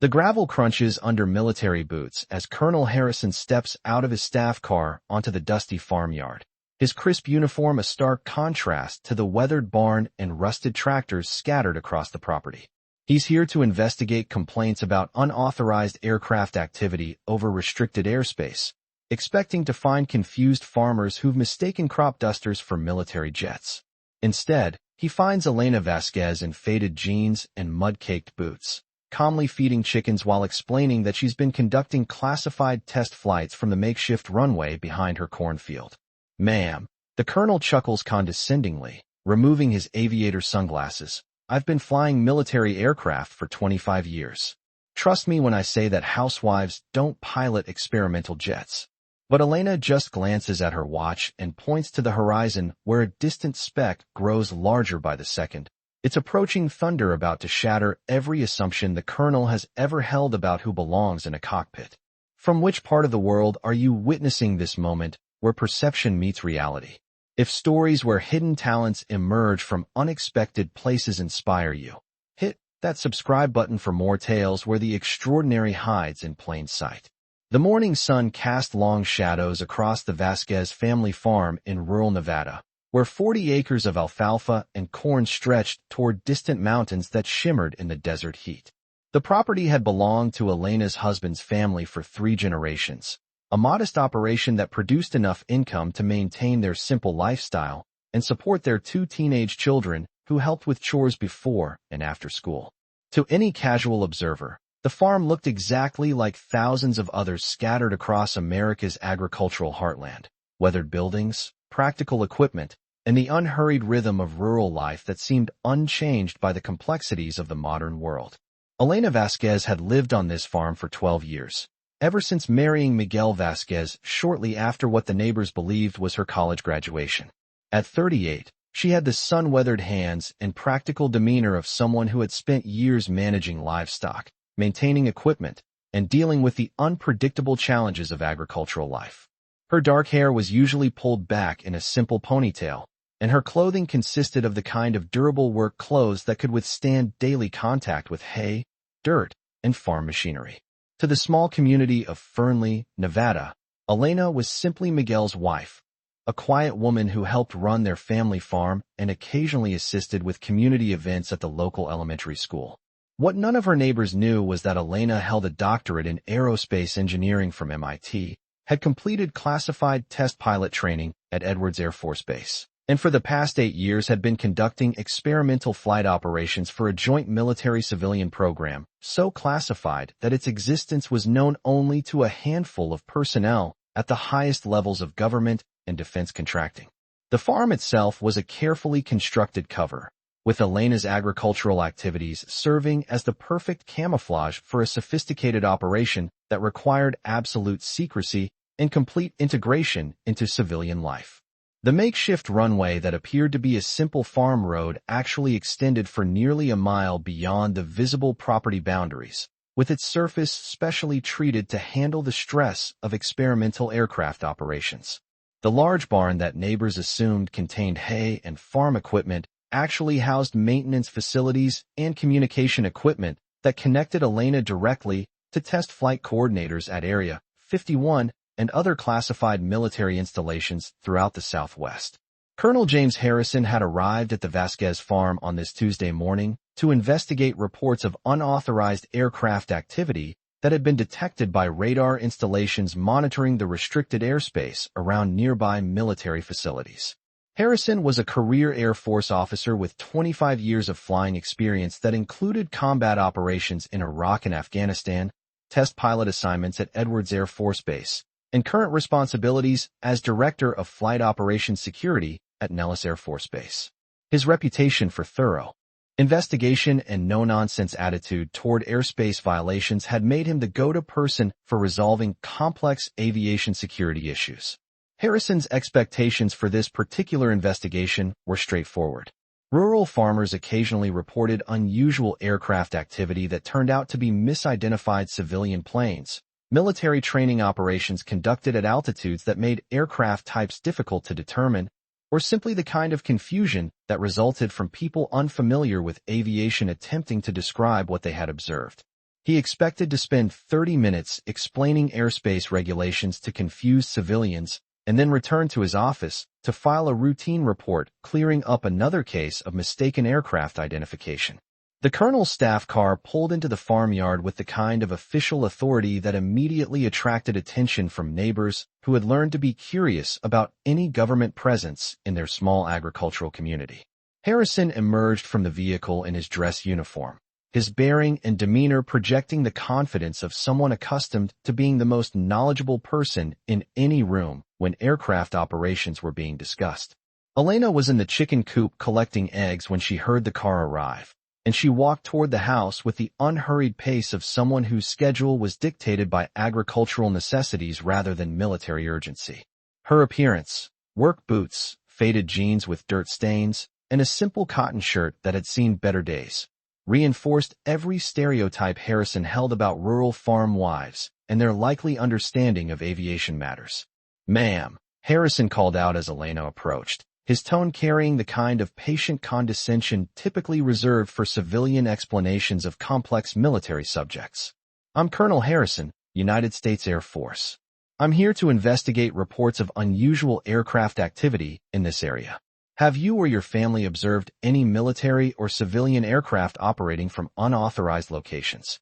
The gravel crunches under military boots as Colonel Harrison steps out of his staff car onto the dusty farmyard. His crisp uniform a stark contrast to the weathered barn and rusted tractors scattered across the property. He's here to investigate complaints about unauthorized aircraft activity over restricted airspace, expecting to find confused farmers who've mistaken crop dusters for military jets. Instead, he finds Elena Vasquez in faded jeans and mud-caked boots, calmly feeding chickens while explaining that she's been conducting classified test flights from the makeshift runway behind her cornfield. "Ma'am," the colonel chuckles condescendingly, removing his aviator sunglasses. "I've been flying military aircraft for 25 years. Trust me when I say that housewives don't pilot experimental jets." But Elena just glances at her watch and points to the horizon where a distant speck grows larger by the second. It's approaching thunder about to shatter every assumption the colonel has ever held about who belongs in a cockpit. From which part of the world are you witnessing this moment where perception meets reality? If stories where hidden talents emerge from unexpected places inspire you, hit that subscribe button for more tales where the extraordinary hides in plain sight. The morning sun cast long shadows across the Vasquez family farm in rural Nevada, where 40 acres of alfalfa and corn stretched toward distant mountains that shimmered in the desert heat. The property had belonged to Elena's husband's family for 3 generations, a modest operation that produced enough income to maintain their simple lifestyle and support their 2 teenage children who helped with chores before and after school. To any casual observer, the farm looked exactly like thousands of others scattered across America's agricultural heartland. Weathered buildings, practical equipment, and the unhurried rhythm of rural life that seemed unchanged by the complexities of the modern world. Elena Vasquez had lived on this farm for 12 years, ever since marrying Miguel Vasquez shortly after what the neighbors believed was her college graduation. At 38, she had the sun-weathered hands and practical demeanor of someone who had spent years managing livestock, maintaining equipment, and dealing with the unpredictable challenges of agricultural life. Her dark hair was usually pulled back in a simple ponytail, and her clothing consisted of the kind of durable work clothes that could withstand daily contact with hay, dirt, and farm machinery. To the small community of Fernley, Nevada, Elena was simply Miguel's wife, a quiet woman who helped run their family farm and occasionally assisted with community events at the local elementary school. What none of her neighbors knew was that Elena held a doctorate in aerospace engineering from MIT, had completed classified test pilot training at Edwards Air Force Base, and for the past 8 years had been conducting experimental flight operations for a joint military-civilian program, so classified that its existence was known only to a handful of personnel at the highest levels of government and defense contracting. The farm itself was a carefully constructed cover, with Elena's agricultural activities serving as the perfect camouflage for a sophisticated operation that required absolute secrecy and complete integration into civilian life. The makeshift runway that appeared to be a simple farm road actually extended for nearly a mile beyond the visible property boundaries, with its surface specially treated to handle the stress of experimental aircraft operations. The large barn that neighbors assumed contained hay and farm equipment actually housed maintenance facilities and communication equipment that connected Elena directly to test flight coordinators at Area 51 and other classified military installations throughout the Southwest. Colonel James Harrison had arrived at the Vasquez farm on this Tuesday morning to investigate reports of unauthorized aircraft activity that had been detected by radar installations monitoring the restricted airspace around nearby military facilities. Harrison was a career Air Force officer with 25 years of flying experience that included combat operations in Iraq and Afghanistan, test pilot assignments at Edwards Air Force Base, and current responsibilities as Director of Flight Operations Security at Nellis Air Force Base. His reputation for thorough investigation and no-nonsense attitude toward airspace violations had made him the go-to person for resolving complex aviation security issues. Harrison's expectations for this particular investigation were straightforward. Rural farmers occasionally reported unusual aircraft activity that turned out to be misidentified civilian planes, military training operations conducted at altitudes that made aircraft types difficult to determine, or simply the kind of confusion that resulted from people unfamiliar with aviation attempting to describe what they had observed. He expected to spend 30 minutes explaining airspace regulations to confused civilians and then return to his office to file a routine report clearing up another case of mistaken aircraft identification. The colonel's staff car pulled into the farmyard with the kind of official authority that immediately attracted attention from neighbors who had learned to be curious about any government presence in their small agricultural community. Harrison emerged from the vehicle in his dress uniform, his bearing and demeanor projecting the confidence of someone accustomed to being the most knowledgeable person in any room when aircraft operations were being discussed. Elena was in the chicken coop collecting eggs when she heard the car arrive, and she walked toward the house with the unhurried pace of someone whose schedule was dictated by agricultural necessities rather than military urgency. Her appearance, work boots, faded jeans with dirt stains, and a simple cotton shirt that had seen better days, reinforced every stereotype Harrison held about rural farm wives and their likely understanding of aviation matters. "Ma'am," Harrison called out as Elena approached, his tone carrying the kind of patient condescension typically reserved for civilian explanations of complex military subjects. "I'm Colonel Harrison, United States Air Force. I'm here to investigate reports of unusual aircraft activity in this area. Have you or your family observed any military or civilian aircraft operating from unauthorized locations?"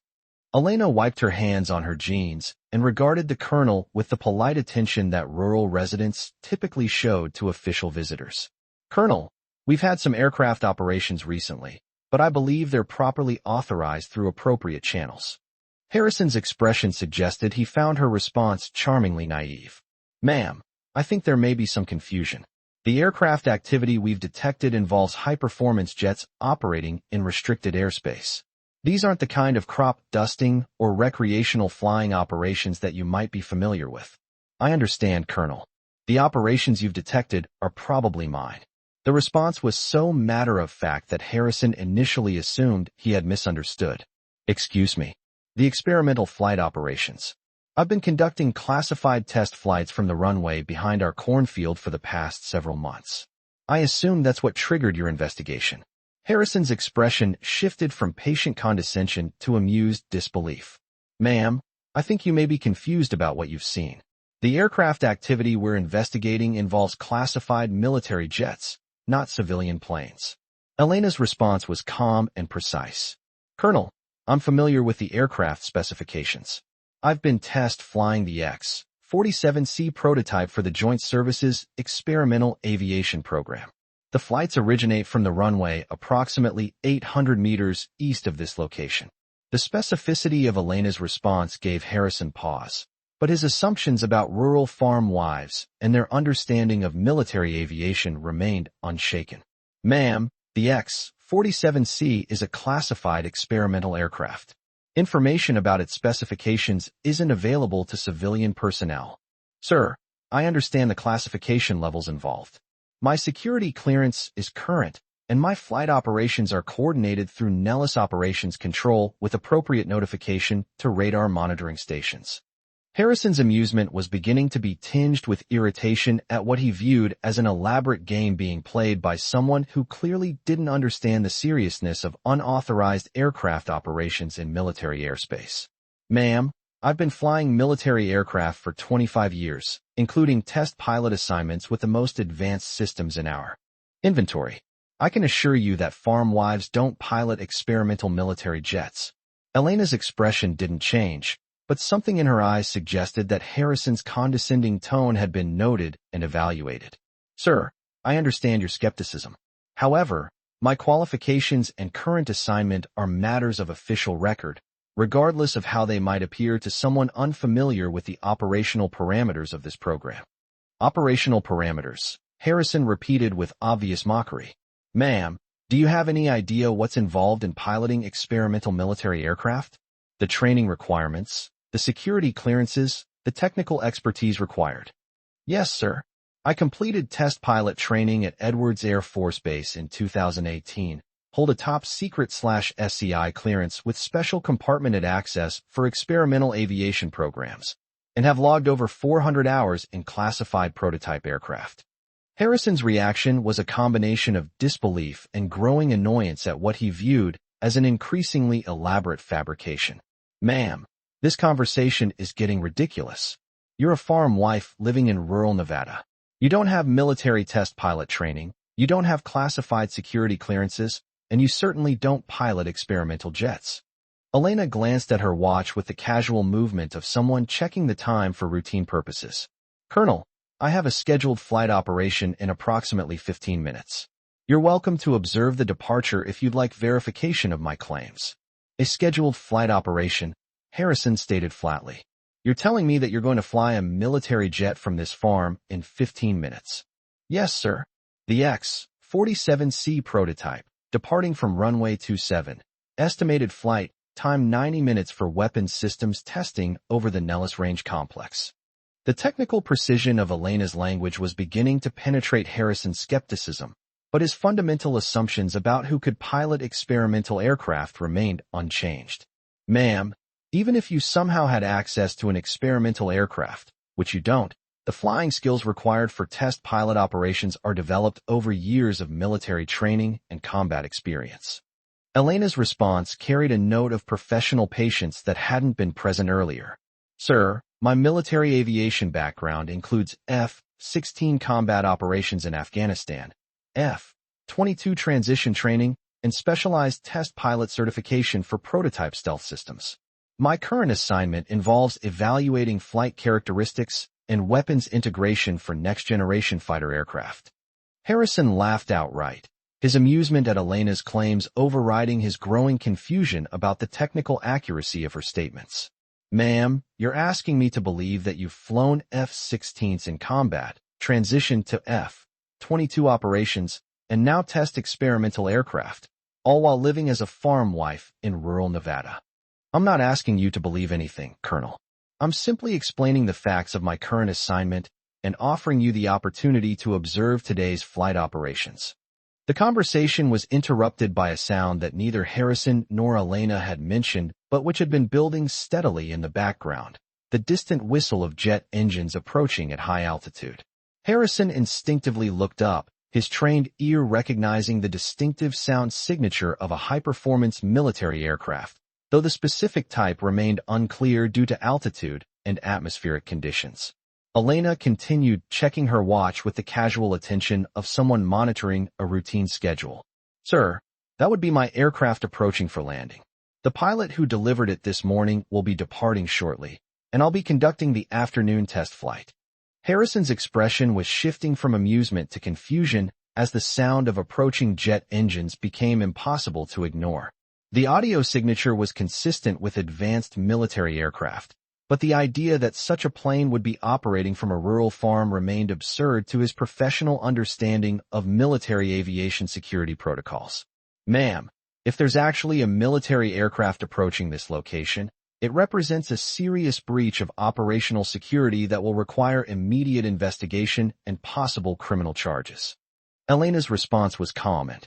Elena wiped her hands on her jeans and regarded the colonel with the polite attention that rural residents typically showed to official visitors. "Colonel, we've had some aircraft operations recently, but I believe they're properly authorized through appropriate channels." Harrison's expression suggested he found her response charmingly naive. "Ma'am, I think there may be some confusion. The aircraft activity we've detected involves high-performance jets operating in restricted airspace. These aren't the kind of crop dusting or recreational flying operations that you might be familiar with." "I understand, Colonel. The operations you've detected are probably mine." The response was so matter-of-fact that Harrison initially assumed he had misunderstood. "Excuse me. The experimental flight operations. I've been conducting classified test flights from the runway behind our cornfield for the past several months. I assume that's what triggered your investigation." Harrison's expression shifted from patient condescension to amused disbelief. "Ma'am, I think you may be confused about what you've seen. The aircraft activity we're investigating involves classified military jets, not civilian planes." Elena's response was calm and precise. "Colonel, I'm familiar with the aircraft specifications. I've been test flying the X-47C prototype for the Joint Services Experimental Aviation Program. The flights originate from the runway approximately 800 meters east of this location." The specificity of Elena's response gave Harrison pause, but his assumptions about rural farm wives and their understanding of military aviation remained unshaken. "Ma'am, the X-47C is a classified experimental aircraft. Information about its specifications isn't available to civilian personnel." "Sir, I understand the classification levels involved. My security clearance is current, and my flight operations are coordinated through Nellis Operations Control with appropriate notification to radar monitoring stations." Harrison's amusement was beginning to be tinged with irritation at what he viewed as an elaborate game being played by someone who clearly didn't understand the seriousness of unauthorized aircraft operations in military airspace. "Ma'am, I've been flying military aircraft for 25 years, including test pilot assignments with the most advanced systems in our inventory. I can assure you that farm wives don't pilot experimental military jets." Elena's expression didn't change, but something in her eyes suggested that Harrison's condescending tone had been noted and evaluated. "Sir, I understand your skepticism. However, my qualifications and current assignment are matters of official record, regardless of how they might appear to someone unfamiliar with the operational parameters of this program." "Operational parameters," Harrison repeated with obvious mockery. "Ma'am, do you have any idea what's involved in piloting experimental military aircraft? The training requirements, the security clearances, the technical expertise required?" "Yes, sir. I completed test pilot training at Edwards Air Force Base in 2018, hold a top-secret/SCI clearance with special compartmented access for experimental aviation programs, and have logged over 400 hours in classified prototype aircraft." Harrison's reaction was a combination of disbelief and growing annoyance at what he viewed as an increasingly elaborate fabrication. Ma'am, this conversation is getting ridiculous. You're a farm wife living in rural Nevada. You don't have military test pilot training, you don't have classified security clearances, and you certainly don't pilot experimental jets. Elena glanced at her watch with the casual movement of someone checking the time for routine purposes. Colonel, I have a scheduled flight operation in approximately 15 minutes. You're welcome to observe the departure if you'd like verification of my claims. A scheduled flight operation, Harrison stated flatly. You're telling me that you're going to fly a military jet from this farm in 15 minutes. Yes, sir. The X-47C prototype, departing from runway 27. Estimated flight, time 90 minutes for weapons systems testing over the Nellis Range complex. The technical precision of Elena's language was beginning to penetrate Harrison's skepticism, but his fundamental assumptions about who could pilot experimental aircraft remained unchanged. Ma'am, even if you somehow had access to an experimental aircraft, which you don't, the flying skills required for test pilot operations are developed over years of military training and combat experience. Elena's response carried a note of professional patience that hadn't been present earlier. Sir, my military aviation background includes F-16 combat operations in Afghanistan, F-22 transition training, and specialized test pilot certification for prototype stealth systems. My current assignment involves evaluating flight characteristics and weapons integration for next-generation fighter aircraft. Harrison laughed outright, his amusement at Elena's claims overriding his growing confusion about the technical accuracy of her statements. Ma'am, you're asking me to believe that you've flown F-16s in combat, transitioned to F-22 operations, and now test experimental aircraft, all while living as a farm wife in rural Nevada. I'm not asking you to believe anything, Colonel. I'm simply explaining the facts of my current assignment and offering you the opportunity to observe today's flight operations. The conversation was interrupted by a sound that neither Harrison nor Elena had mentioned, but which had been building steadily in the background, the distant whistle of jet engines approaching at high altitude. Harrison instinctively looked up, his trained ear recognizing the distinctive sound signature of a high-performance military aircraft, though the specific type remained unclear due to altitude and atmospheric conditions. Elena continued checking her watch with the casual attention of someone monitoring a routine schedule. Sir, that would be my aircraft approaching for landing. The pilot who delivered it this morning will be departing shortly, and I'll be conducting the afternoon test flight. Harrison's expression was shifting from amusement to confusion as the sound of approaching jet engines became impossible to ignore. The audio signature was consistent with advanced military aircraft, but the idea that such a plane would be operating from a rural farm remained absurd to his professional understanding of military aviation security protocols. Ma'am, if there's actually a military aircraft approaching this location, it represents a serious breach of operational security that will require immediate investigation and possible criminal charges. Elena's response was calm and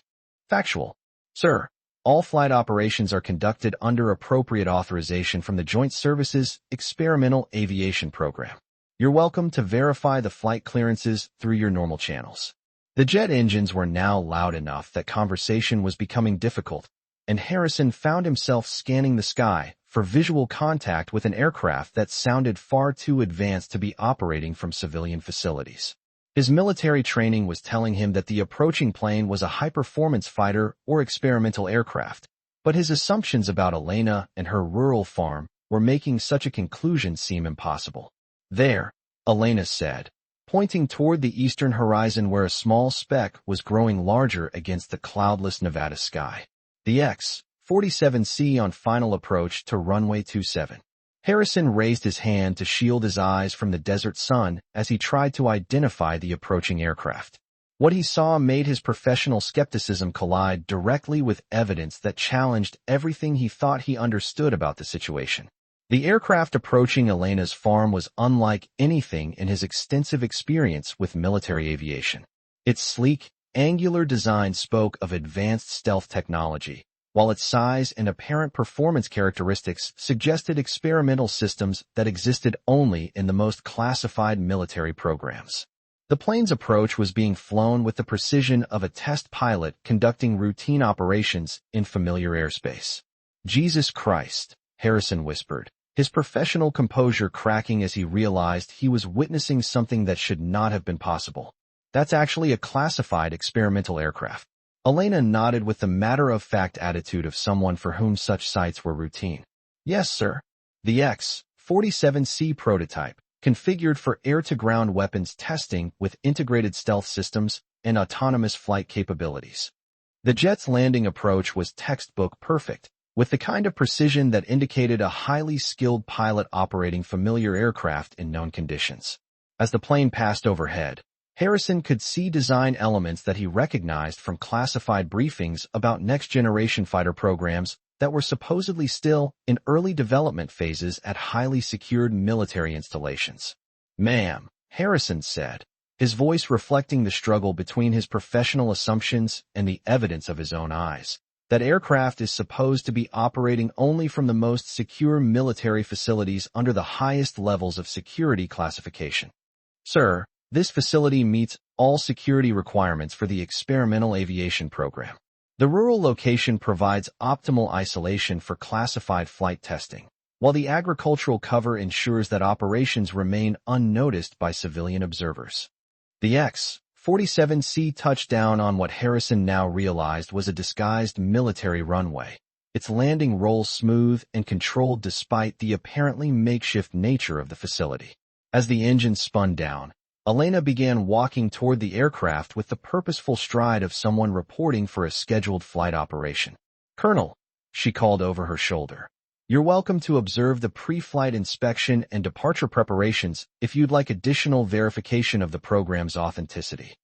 factual. Sir, all flight operations are conducted under appropriate authorization from the Joint Services Experimental Aviation Program. You're welcome to verify the flight clearances through your normal channels. The jet engines were now loud enough that conversation was becoming difficult, and Harrison found himself scanning the sky for visual contact with an aircraft that sounded far too advanced to be operating from civilian facilities. His military training was telling him that the approaching plane was a high-performance fighter or experimental aircraft, but his assumptions about Elena and her rural farm were making such a conclusion seem impossible. There, Elena said, pointing toward the eastern horizon where a small speck was growing larger against the cloudless Nevada sky. The X-47C on final approach to runway 27. Harrison raised his hand to shield his eyes from the desert sun as he tried to identify the approaching aircraft. What he saw made his professional skepticism collide directly with evidence that challenged everything he thought he understood about the situation. The aircraft approaching Elena's farm was unlike anything in his extensive experience with military aviation. Its sleek, angular design spoke of advanced stealth technology, while its size and apparent performance characteristics suggested experimental systems that existed only in the most classified military programs. The plane's approach was being flown with the precision of a test pilot conducting routine operations in familiar airspace. Jesus Christ, Harrison whispered, his professional composure cracking as he realized he was witnessing something that should not have been possible. That's actually a classified experimental aircraft. Elena nodded with the matter-of-fact attitude of someone for whom such sights were routine. Yes, sir. The X-47C prototype, configured for air-to-ground weapons testing with integrated stealth systems and autonomous flight capabilities. The jet's landing approach was textbook perfect, with the kind of precision that indicated a highly skilled pilot operating familiar aircraft in known conditions. As the plane passed overhead, Harrison could see design elements that he recognized from classified briefings about next-generation fighter programs that were supposedly still in early development phases at highly secured military installations. "Ma'am," Harrison said, his voice reflecting the struggle between his professional assumptions and the evidence of his own eyes. That aircraft is supposed to be operating only from the most secure military facilities under the highest levels of security classification. "Sir, this facility meets all security requirements for the experimental aviation program. The rural location provides optimal isolation for classified flight testing, while the agricultural cover ensures that operations remain unnoticed by civilian observers." The X-47C touched down on what Harrison now realized was a disguised military runway. Its landing rolled smooth and controlled despite the apparently makeshift nature of the facility. As the engine spun down, Elena began walking toward the aircraft with the purposeful stride of someone reporting for a scheduled flight operation. "Colonel," she called over her shoulder, "you're welcome to observe the pre-flight inspection and departure preparations if you'd like additional verification of the program's authenticity."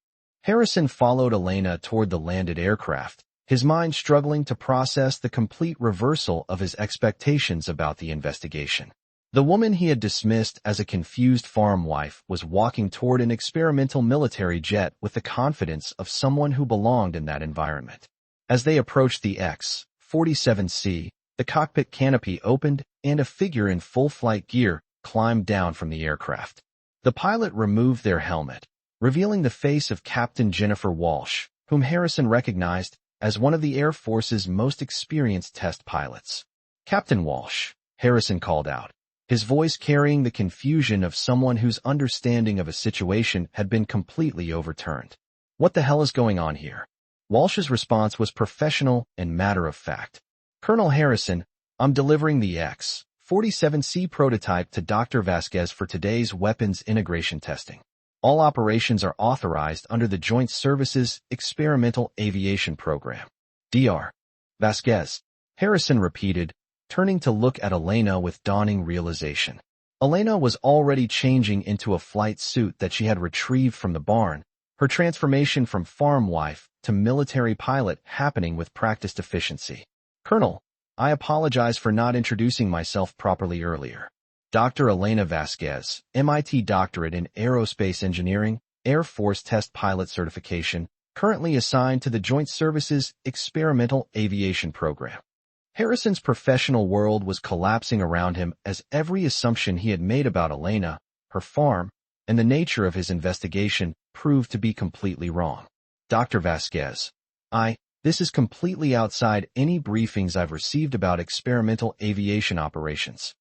Harrison followed Elena toward the landed aircraft, his mind struggling to process the complete reversal of his expectations about the investigation. The woman he had dismissed as a confused farm wife was walking toward an experimental military jet with the confidence of someone who belonged in that environment. As they approached the X-47C, the cockpit canopy opened and a figure in full flight gear climbed down from the aircraft. The pilot removed their helmet, revealing the face of Captain Jennifer Walsh, whom Harrison recognized as one of the Air Force's most experienced test pilots. "Captain Walsh," Harrison called out, his voice carrying the confusion of someone whose understanding of a situation had been completely overturned. "What the hell is going on here?" Walsh's response was professional and matter-of-fact. "Colonel Harrison, I'm delivering the X-47C prototype to Dr. Vasquez for today's weapons integration testing. All operations are authorized under the Joint Services Experimental Aviation Program." "Dr. Vasquez," Harrison repeated, turning to look at Elena with dawning realization. Elena was already changing into a flight suit that she had retrieved from the barn, her transformation from farm wife to military pilot happening with practiced efficiency. "Colonel, I apologize for not introducing myself properly earlier. Dr. Elena Vasquez, MIT doctorate in aerospace engineering, Air Force test pilot certification, currently assigned to the Joint Services Experimental Aviation Program." Harrison's professional world was collapsing around him as every assumption he had made about Elena, her farm, and the nature of his investigation proved to be completely wrong. "Dr. Vasquez, this is completely outside any briefings I've received about experimental aviation operations."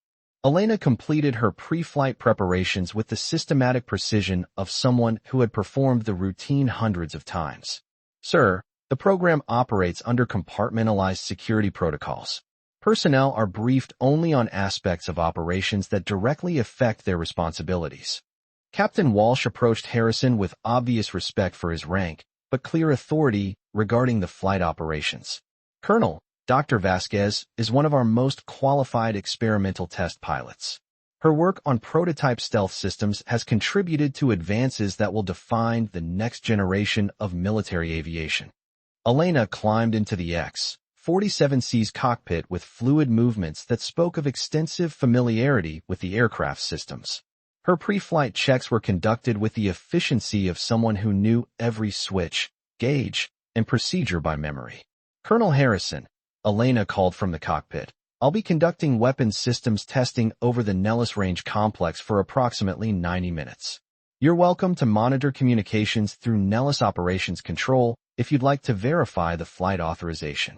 Elena completed her pre-flight preparations with the systematic precision of someone who had performed the routine hundreds of times. "Sir, the program operates under compartmentalized security protocols. Personnel are briefed only on aspects of operations that directly affect their responsibilities." Captain Walsh approached Harrison with obvious respect for his rank, but clear authority regarding the flight operations. "Colonel, Dr. Vasquez is one of our most qualified experimental test pilots. Her work on prototype stealth systems has contributed to advances that will define the next generation of military aviation." Elena climbed into the X-47C's cockpit with fluid movements that spoke of extensive familiarity with the aircraft systems. Her pre-flight checks were conducted with the efficiency of someone who knew every switch, gauge, and procedure by memory. "Colonel Harrison," Elena called from the cockpit, "I'll be conducting weapons systems testing over the Nellis Range complex for approximately 90 minutes. You're welcome to monitor communications through Nellis Operations Control if you'd like to verify the flight authorization."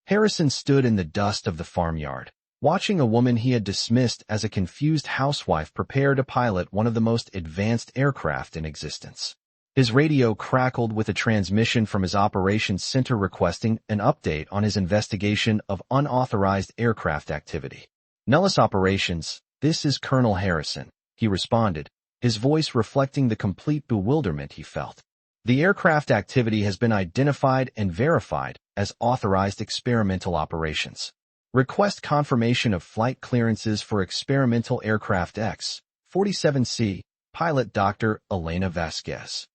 Harrison stood in the dust of the farmyard, watching a woman he had dismissed as a confused housewife prepare to pilot one of the most advanced aircraft in existence. His radio crackled with a transmission from his operations center requesting an update on his investigation of unauthorized aircraft activity. "Nellis Operations, this is Colonel Harrison," he responded, his voice reflecting the complete bewilderment he felt. "The aircraft activity has been identified and verified as authorized experimental operations. Request confirmation of flight clearances for experimental aircraft X-47C, pilot Dr. Elena Vasquez."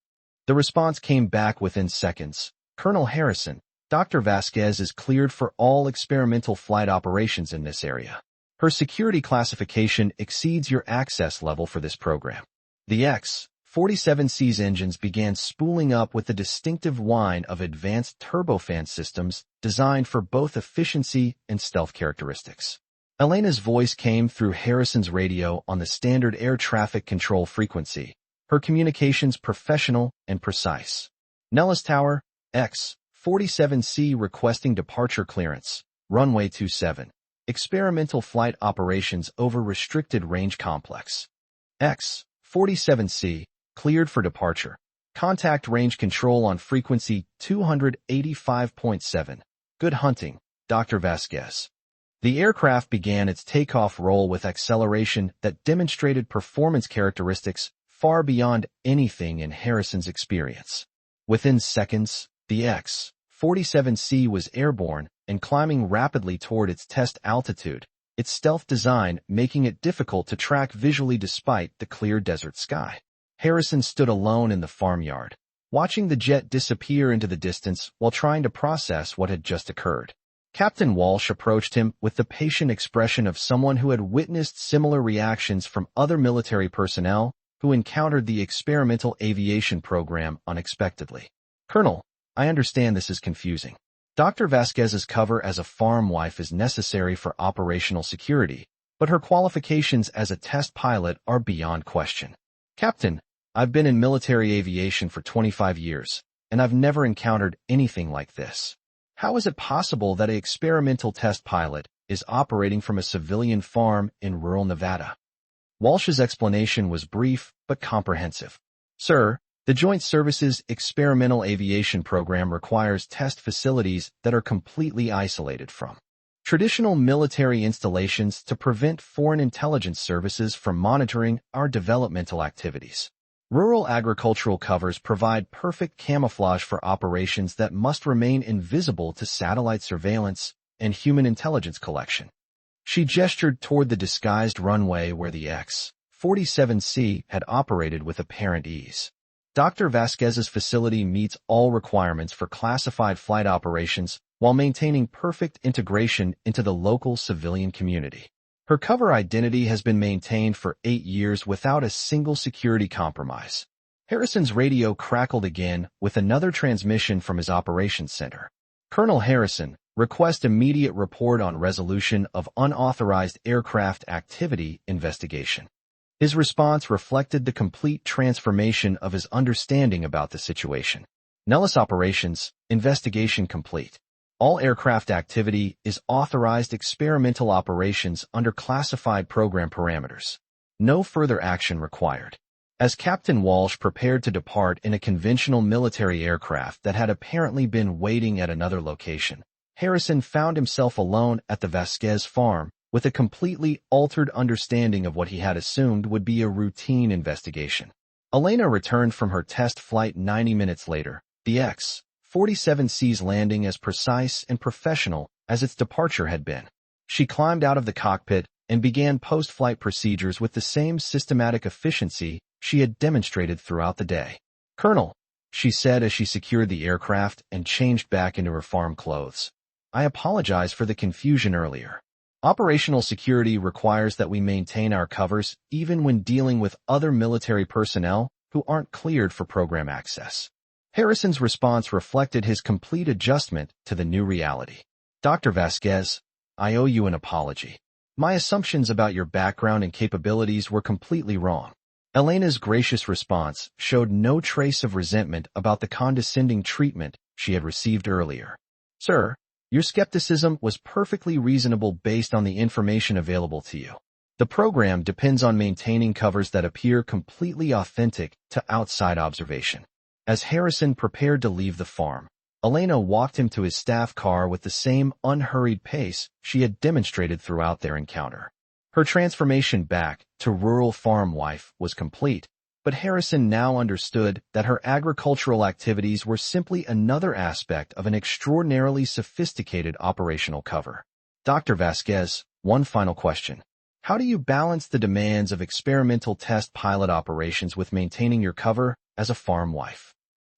The response came back within seconds. "Colonel Harrison, Dr. Vasquez is cleared for all experimental flight operations in this area. Her security classification exceeds your access level for this program." The X-47C's engines began spooling up with the distinctive whine of advanced turbofan systems designed for both efficiency and stealth characteristics. Elena's voice came through Harrison's radio on the standard air traffic control frequency, her communications professional and precise. "Nellis Tower, X-47C requesting departure clearance, runway 27. Experimental flight operations over restricted range complex. X-47C, cleared for departure. Contact range control on frequency 285.7. Good hunting, Dr. Vasquez." The aircraft began its takeoff roll with acceleration that demonstrated performance characteristics far beyond anything in Harrison's experience. Within seconds, the X-47C was airborne and climbing rapidly toward its test altitude, its stealth design making it difficult to track visually despite the clear desert sky. Harrison stood alone in the farmyard, watching the jet disappear into the distance while trying to process what had just occurred. Captain Walsh approached him with the patient expression of someone who had witnessed similar reactions from other military personnel who encountered the experimental aviation program unexpectedly. "Colonel, I understand this is confusing. Dr. Vasquez's cover as a farm wife is necessary for operational security, but her qualifications as a test pilot are beyond question. Captain, I've been in military aviation for 25 years, and I've never encountered anything like this. How is it possible that an experimental test pilot is operating from a civilian farm in rural Nevada?" Walsh's explanation was brief but comprehensive. "Sir, the Joint Services Experimental Aviation Program requires test facilities that are completely isolated from traditional military installations to prevent foreign intelligence services from monitoring our developmental activities. Rural agricultural covers provide perfect camouflage for operations that must remain invisible to satellite surveillance and human intelligence collection." She gestured toward the disguised runway where the X-47C had operated with apparent ease. "Dr. Vasquez's facility meets all requirements for classified flight operations while maintaining perfect integration into the local civilian community. Her cover identity has been maintained for 8 years without a single security compromise." Harrison's radio crackled again with another transmission from his operations center. "Colonel Harrison, request immediate report on resolution of unauthorized aircraft activity investigation." His response reflected the complete transformation of his understanding about the situation. "Nellis Operations, investigation complete. All aircraft activity is authorized experimental operations under classified program parameters. No further action required." As Captain Walsh prepared to depart in a conventional military aircraft that had apparently been waiting at another location, Harrison found himself alone at the Vasquez farm with a completely altered understanding of what he had assumed would be a routine investigation. Elena returned from her test flight 90 minutes later, the X-47C's landing as precise and professional as its departure had been. She climbed out of the cockpit and began post-flight procedures with the same systematic efficiency she had demonstrated throughout the day. "Colonel," she said as she secured the aircraft and changed back into her farm clothes, "I apologize for the confusion earlier. Operational security requires that we maintain our covers even when dealing with other military personnel who aren't cleared for program access." Harrison's response reflected his complete adjustment to the new reality. "Dr. Vasquez, I owe you an apology. My assumptions about your background and capabilities were completely wrong." Elena's gracious response showed no trace of resentment about the condescending treatment she had received earlier. "Sir, Your skepticism was perfectly reasonable based on the information available to you. The program depends on maintaining covers that appear completely authentic to outside observation. As Harrison prepared to leave the farm, Elena walked him to his staff car with the same unhurried pace she had demonstrated throughout their encounter. Her transformation back to rural farm wife was complete, but Harrison now understood that her agricultural activities were simply another aspect of an extraordinarily sophisticated operational cover. Dr. Vasquez, one final question. How do you balance the demands of experimental test pilot operations with maintaining your cover as a farm wife?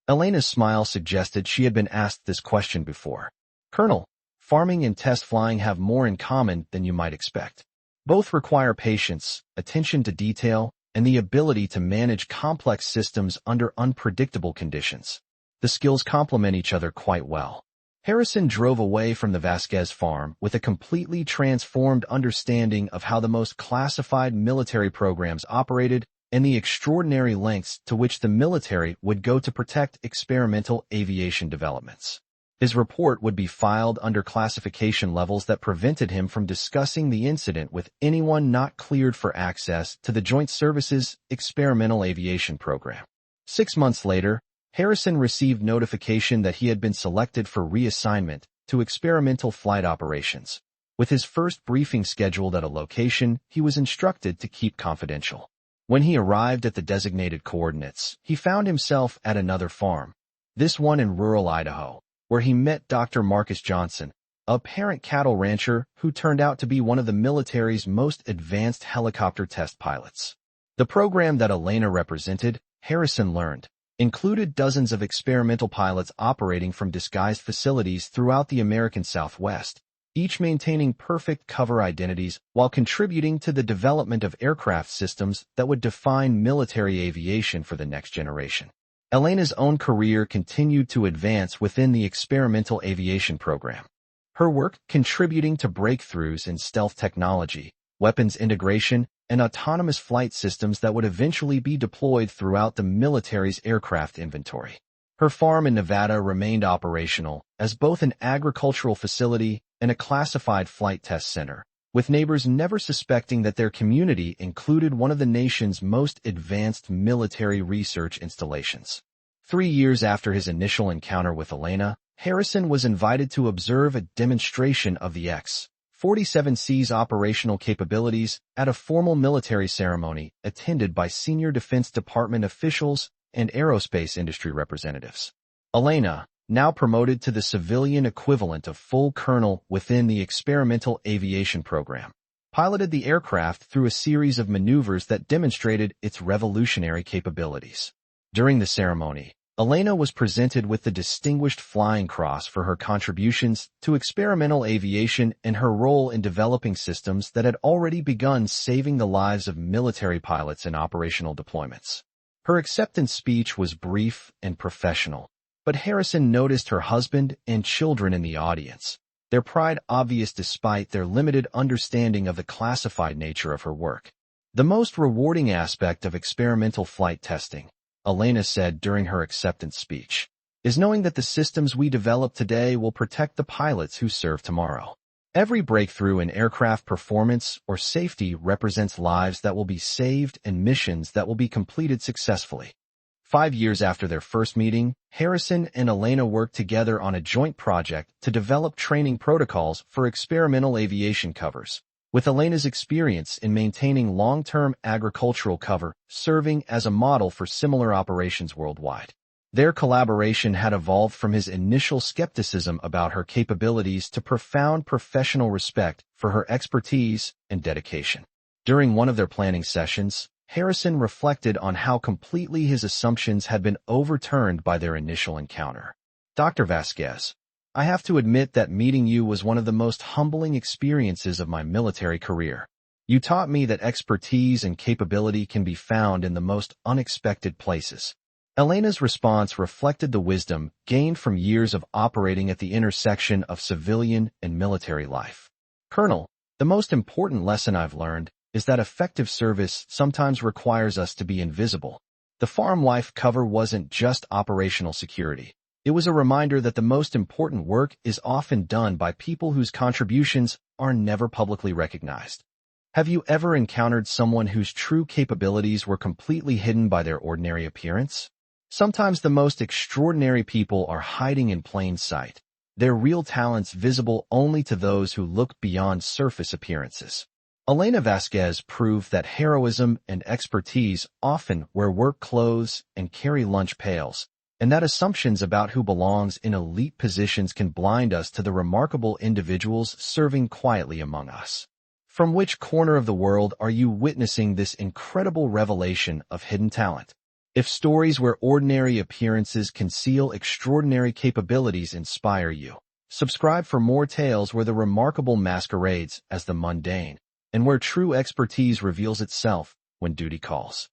Elena's smile suggested she had been asked this question before. Colonel, farming and test flying have more in common than you might expect. Both require patience, attention to detail, and the ability to manage complex systems under unpredictable conditions. The skills complement each other quite well. Harrison drove away from the Vasquez farm with a completely transformed understanding of how the most classified military programs operated and the extraordinary lengths to which the military would go to protect experimental aviation developments. His report would be filed under classification levels that prevented him from discussing the incident with anyone not cleared for access to the Joint Services Experimental Aviation Program. 6 months later, Harrison received notification that he had been selected for reassignment to experimental flight operations. With his first briefing scheduled at a location he was instructed to keep confidential. When he arrived at the designated coordinates, he found himself at another farm, this one in rural Idaho, where he met Dr. Marcus Johnson, a parent cattle rancher who turned out to be one of the military's most advanced helicopter test pilots. The program that Elena represented, Harrison learned, included dozens of experimental pilots operating from disguised facilities throughout the American Southwest, each maintaining perfect cover identities while contributing to the development of aircraft systems that would define military aviation for the next generation. Elena's own career continued to advance within the experimental aviation program. Her work contributing to breakthroughs in stealth technology, weapons integration, and autonomous flight systems that would eventually be deployed throughout the military's aircraft inventory. Her farm in Nevada remained operational as both an agricultural facility and a classified flight test center, with neighbors never suspecting that their community included one of the nation's most advanced military research installations. 3 years after his initial encounter with Elena, Harrison was invited to observe a demonstration of the X-47C's operational capabilities at a formal military ceremony attended by senior Defense Department officials and aerospace industry representatives. Elena, now promoted to the civilian equivalent of full colonel within the experimental aviation program, piloted the aircraft through a series of maneuvers that demonstrated its revolutionary capabilities. During the ceremony, Elena was presented with the Distinguished Flying Cross for her contributions to experimental aviation and her role in developing systems that had already begun saving the lives of military pilots in operational deployments. Her acceptance speech was brief and professional, but Harrison noticed her husband and children in the audience, their pride obvious despite their limited understanding of the classified nature of her work. The most rewarding aspect of experimental flight testing, Elena said during her acceptance speech, is knowing that the systems we develop today will protect the pilots who serve tomorrow. Every breakthrough in aircraft performance or safety represents lives that will be saved and missions that will be completed successfully. 5 years after their first meeting, Harrison and Elena worked together on a joint project to develop training protocols for experimental aviation covers, with Elena's experience in maintaining long-term agricultural cover serving as a model for similar operations worldwide. Their collaboration had evolved from his initial skepticism about her capabilities to profound professional respect for her expertise and dedication. During one of their planning sessions, Harrison reflected on how completely his assumptions had been overturned by their initial encounter. Dr. Vasquez, I have to admit that meeting you was one of the most humbling experiences of my military career. You taught me that expertise and capability can be found in the most unexpected places. Elena's response reflected the wisdom gained from years of operating at the intersection of civilian and military life. Colonel, the most important lesson I've learned is that effective service sometimes requires us to be invisible. The farm wife cover wasn't just operational security. It was a reminder that the most important work is often done by people whose contributions are never publicly recognized. Have you ever encountered someone whose true capabilities were completely hidden by their ordinary appearance? Sometimes the most extraordinary people are hiding in plain sight, their real talents visible only to those who look beyond surface appearances. Elena Vasquez proved that heroism and expertise often wear work clothes and carry lunch pails, and that assumptions about who belongs in elite positions can blind us to the remarkable individuals serving quietly among us. From which corner of the world are you witnessing this incredible revelation of hidden talent? If stories where ordinary appearances conceal extraordinary capabilities inspire you, subscribe for more tales where the remarkable masquerades as the mundane, and where true expertise reveals itself when duty calls.